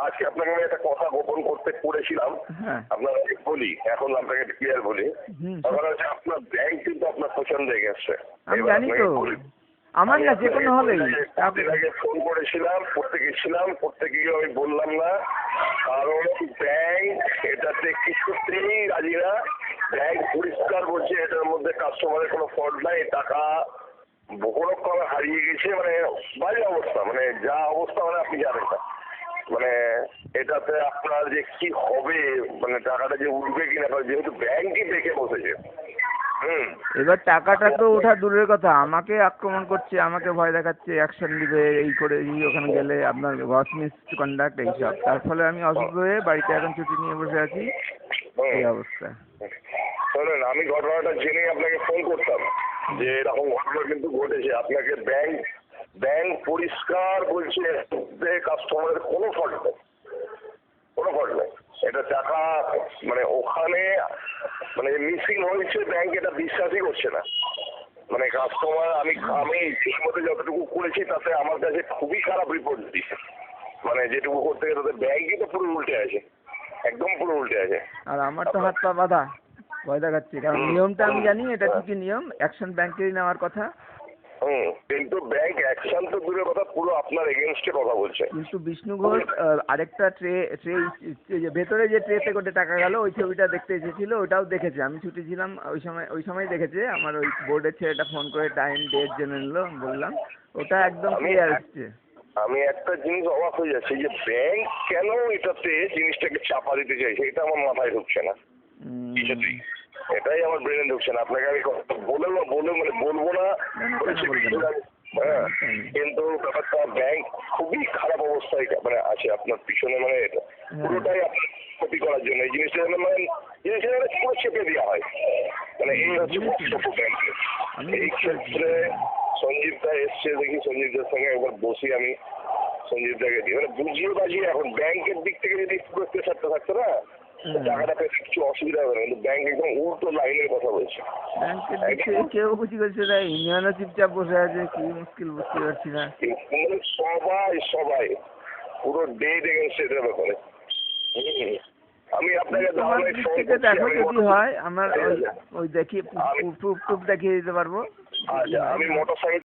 আজকে আপনাকে আমি একটা কথা গোপন করেছিলাম। আপনাকে বলি, এখন আপনাকে ক্লিয়ার বলি। ব্যাপার হচ্ছে আপনার ব্যাংক কিন্তু আপনার পছন্দ হয়ে গেছে। আমি জানি তো, আমার না যে কোনো হলেই। আগে ফোন করেছিলাম, করতে গিয়ে আমি বললাম না, কারণ ব্যাংক এটাতে কিছুতেই রাজি না। ব্যাংক পরিষ্কার বলছে এটার মধ্যে কাস্টমারের কোনো ফল্ট নাই, টাকা বহুরকমে হারিয়ে গেছে, মানে বাজে অবস্থা, মানে যা অবস্থা মানে আপনি জানেন না। মানে এটাতে আপনার যে কি হবে, মানে টাকাটা যে উঠবে কিনা, যেহেতু ব্যাংকই দেখে বসেছে। এবার টাকাটা তো ওঠা দূরের কথা, আমাকে আক্রমণ করছে, আমাকে ভয় দেখাচ্ছে, অ্যাকশন দিবে, এই করে ওখানে গেলে আপনার গ্রস মিসকন্ডাক্ট এইসব। তার ফলে আমি অসুস্থ হয়ে বাড়িতে এখন ছুটি নিয়ে বসে আছি, এই অবস্থা। শোনেন, আমি ঘটনাটা জেনে আপনাকে ফোন করতাম যে এরকম ঘটনা কিন্তু ঘটেছে। আপনাকে ব্যাংক পরিষ্কার বলছে কাস্টমারের কোনো ফল্ট নেই, কোনো ফল্ট নেই। এটা টাকা মানে ওখানে মানে মিসিং হয়েছে, ব্যাংক এটা বিশ্বাসই করছে না। মানে কাস্টমার আমি ঠিক মতো যতটুকু করেছি তাতে আমার কাছে খুবই খারাপ রিপোর্ট দিচ্ছে। মানে যেটুকু করতে গেলে তাদের ব্যাংকই তো পুরো উল্টে আছে, একদম পুরো উল্টে আছে। আর আমার তো হাত পা বাঁধা, ভয় দেখাচ্ছে, কারণ নিয়মটা আমি জানি এটা ঠিকই নিয়ম, অ্যাকশন ব্যাংকেরই নেওয়ার কথা। কিন্তু ব্যাংক অ্যাকশন তো দূরের কথা, পুরো আপনার এগেনস্টে কথা বলছে। কিন্তু বিষ্ণু ঘোষ আরেকটা ট্রে ভেতরে যে ট্রেতে করে টাকা গেল, ওই ছবিটা দেখতে এসেছিল, ওটাও দেখেছে। আমি ছুটি ছিলাম ওই সময় দেখেছে। আমার ওই বোর্ডের ছেলেটা ফোন করে টাইম ডেট জেনে নিল, বললাম ওটা একদম ক্লিয়ার এসছে। আমি একটা জিনিস অবাক হয়ে যাচ্ছি যে ব্যাংক কেন এটাতে জিনিসটাকে চাপা দিতে চাইছে, এটা আমার মাথায় ঢুকছে না। এটাই আমার ব্রেনে ঢুকছে না। আপনাকে আমি বলবো না, কিন্তু ব্যাপারটা ব্যাংক খুবই খারাপ অবস্থায় মানে আছে আপনার পিছনে, মানে এটা পুরোটাই আপনার ক্ষতি করার জন্য। এই জিনিসটা মানে পুরো চেপে দেওয়া হয়, মানে এই হচ্ছে বক্তব্য ব্যাংকের। এই ক্ষেত্রে সঞ্জীব দা এসছে, দেখি সঞ্জীবদার সঙ্গে একবার বসি আমি, সঞ্জীবদাকে দিই মানে বুঝিয়ে বাজিয়ে। এখন ব্যাংকের দিক থেকে যদি প্রেসারটা থাকতো না, টাকাটা পেতে কিছু অসুবিধা হবে না, কিন্তু ব্যাংক একদম উল্টো লাইনের কথা বলছে। ব্যাংকের দিক থেকে কেউ বুঝি করছে না, ইউনিয়নও চুপচাপ বসে আছে, কি মুশকিল বুঝতে পারছি না। সবাই পুরো ডেট এগেন্স্ট এটার ব্যাপারে। আমি আপনাকে দেখো যদি হয় আমার ওই দেখি প্রুফ দেখিয়ে দিতে পারবো। আচ্ছা, আমি মোটরসাইকেল